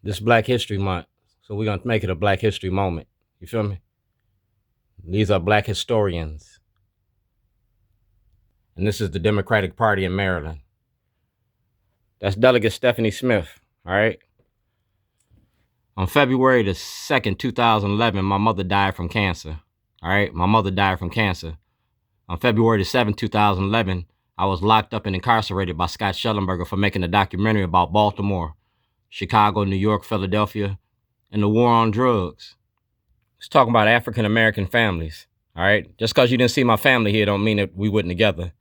This Black History Month, so we're gonna make it a Black History moment. You feel me? These are Black historians, and this is the Democratic Party in Maryland. That's Delegate Stephanie Smith. All right. On February the 2nd, 2011, my mother died from cancer. All right. My mother died from cancer. On February the 7th, 2011, I was locked up and incarcerated by Scott Schellenberger for making a documentary about Baltimore, Chicago, New York, Philadelphia, and the war on drugs. It's talking about African-American families. All right. Just because you didn't see my family here don't mean that we wasn't together.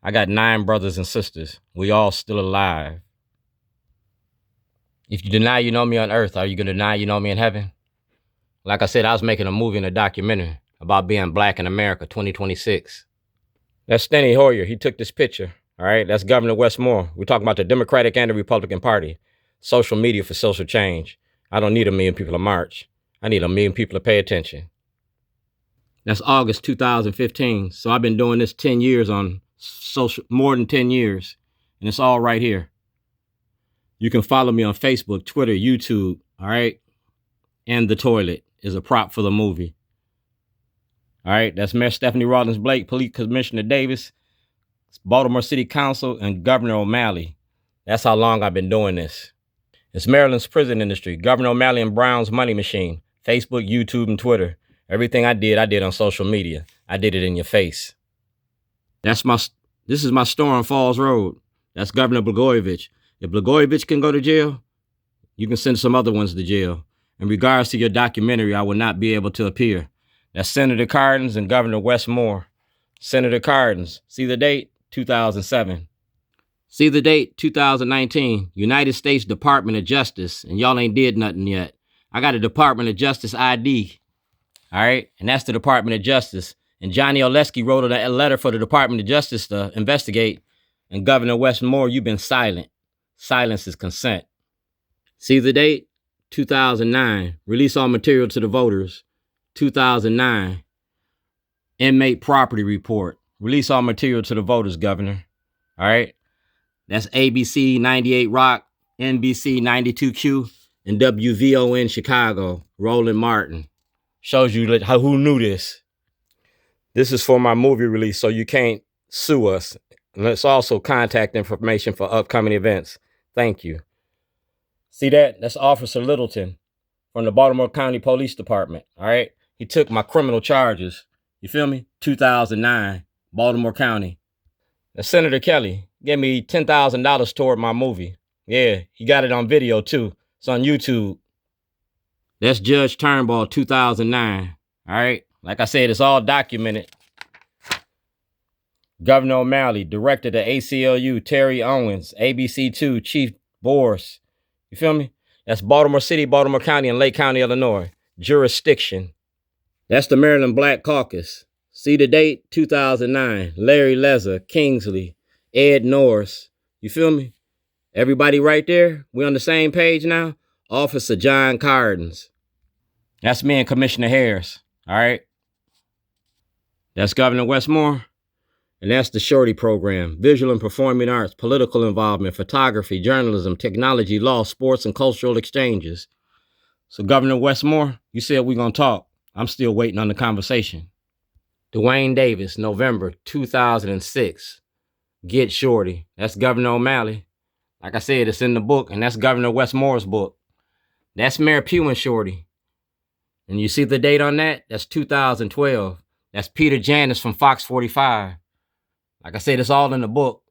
I got 9 brothers and sisters. We all still alive. If you deny you know me on earth, are you going to deny you know me in heaven? Like I said, I was making a movie and a documentary about being Black in America 2026. That's Steny Hoyer. He took this picture. All right. That's Governor Wes Moore. We're talking about the Democratic and the Republican Party. Social media for social change. I don't need 1 million people to march. I need 1 million people to pay attention. That's August 2015. So I've been doing this 10 years on social, more than 10 years. And it's all right here. You can follow me on Facebook, Twitter, YouTube, all right? And The Toilet is a prop for the movie. All right, that's Mayor Stephanie Rawlins Blake, Police Commissioner Davis, Baltimore City Council, and Governor O'Malley. That's how long I've been doing this. It's Maryland's prison industry, Governor O'Malley and Brown's money machine, Facebook, YouTube, and Twitter. Everything I did on social media. I did it in your face. This is my store on Falls Road. That's Governor Blagojevich. If Blagojevich can go to jail, you can send some other ones to jail. In regards to your documentary, I will not be able to appear. That's Senator Karson and Governor Wes Moore. Senator Karson, see the date? 2007. See the date? 2019. United States Department of Justice, and y'all ain't did nothing yet. I got a Department of Justice ID. All right, and that's the Department of Justice. And Johnny Oleski wrote a letter for the Department of Justice to investigate. And Governor Wes Moore, you've been silent. Silence is consent. See the date? 2009. Release all material to the voters. 2009. Inmate property report. Release all material to the voters, Governor. All right. That's ABC 98 Rock, NBC 92Q, and WVON Chicago. Roland Martin. Shows you who knew this. This is for my movie release, so you can't sue us. And it's also contact information for upcoming events. Thank you. See that? That's Officer Littleton from the Baltimore County Police Department. All right. He took my criminal charges. You feel me? 2009, Baltimore County. That's Senator Kelly. Gave me $10,000 toward my movie. Yeah, he got it on video too. It's on YouTube. That's Judge Turnbull, 2009. All right. Like I said, it's all documented. Governor O'Malley, Director to ACLU, Terry Owens, ABC2, Chief Boris. You feel me? That's Baltimore City, Baltimore County, and Lake County, Illinois. Jurisdiction. That's the Maryland Black Caucus. See the date? 2009. Larry Lezzer, Kingsley, Ed Norris. You feel me? Everybody right there? We on the same page now? Officer John Cardens. That's me and Commissioner Harris. All right? That's Governor Wes Moore. And that's the Shorty program. Visual and performing arts, political involvement, photography, journalism, technology, law, sports, and cultural exchanges. So Governor Wes Moore, you said we're going to talk. I'm still waiting on the conversation. Duane Davis, November 2006. Get Shorty. That's Governor O'Malley. Like I said, it's in the book, and that's Governor Wes Moore's book. That's Mayor Pugh and Shorty. And you see the date on that? That's 2012. That's Peter Janis from Fox 45. Like I said, it's all in the book.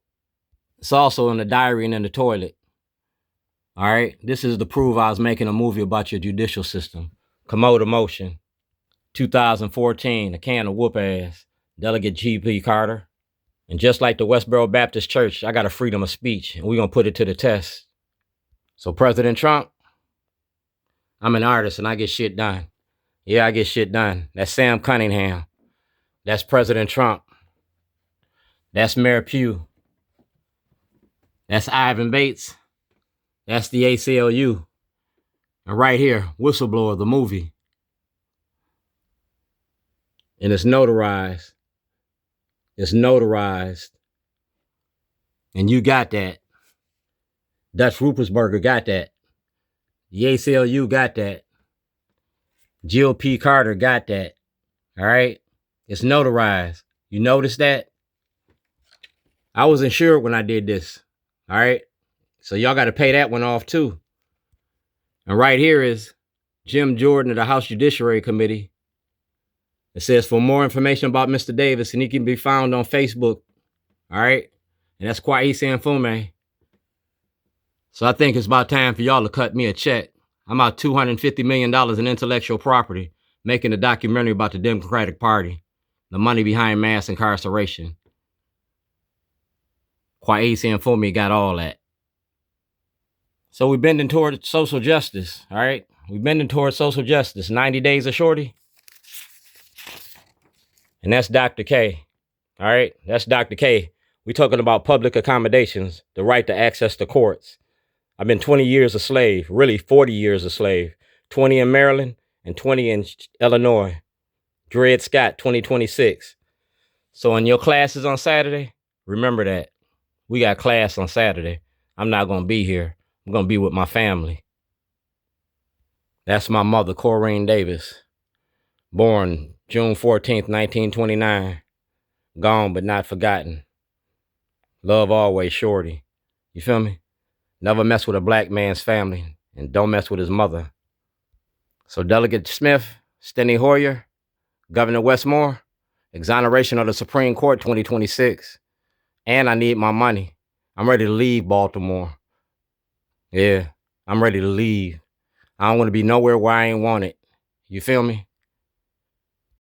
It's also in the diary and in the toilet. All right. This is to prove I was making a movie about your judicial system. Commode Motion. 2014. A can of whoop ass. Delegate G.P. Carter. And just like the Westboro Baptist Church, I got a freedom of speech, and we're going to put it to the test. So President Trump, I'm an artist and I get shit done. Yeah, I get shit done. That's Sam Cunningham. That's President Trump. That's Mayor Pugh. That's Ivan Bates. That's the ACLU. And right here, Whistleblower, the movie. And it's notarized. It's notarized. And you got that. Dutch Rupersberger got that. The ACLU got that. Jill P. Carter got that. All right? It's notarized. You notice that? I was insured when I did this. All right? So y'all got to pay that one off too. And right here is Jim Jordan of the House Judiciary Committee. It says, for more information about Mr. Davis, and he can be found on Facebook. All right? And that's Kwesi Mfume. So I think it's about time for y'all to cut me a check. I'm out $250 million in intellectual property, making a documentary about the Democratic Party, the money behind mass incarceration. Kwesi Mfume got all that. So we're bending toward social justice, all right? We're bending toward social justice. 90 Days of Shorty. And that's Dr. K, all right? That's Dr. K. We're talking about public accommodations, the right to access to courts. I've been 20 years a slave, really 40 years a slave. 20 in Maryland and 20 in Illinois. Dred Scott, 2026. So in your classes on Saturday, remember that. We got class on Saturday. I'm not going to be here. I'm going to be with my family. That's my mother, Corrine Davis. Born June 14th, 1929. Gone but not forgotten. Love always, Shorty. You feel me? Never mess with a black man's family, and don't mess with his mother. So Delegate Smith, Steny Hoyer, Governor Westmore, exoneration of the Supreme Court 2026. And I need my money. I'm ready to leave Baltimore. Yeah, I'm ready to leave. I don't want to be nowhere where I ain't wanted. You feel me?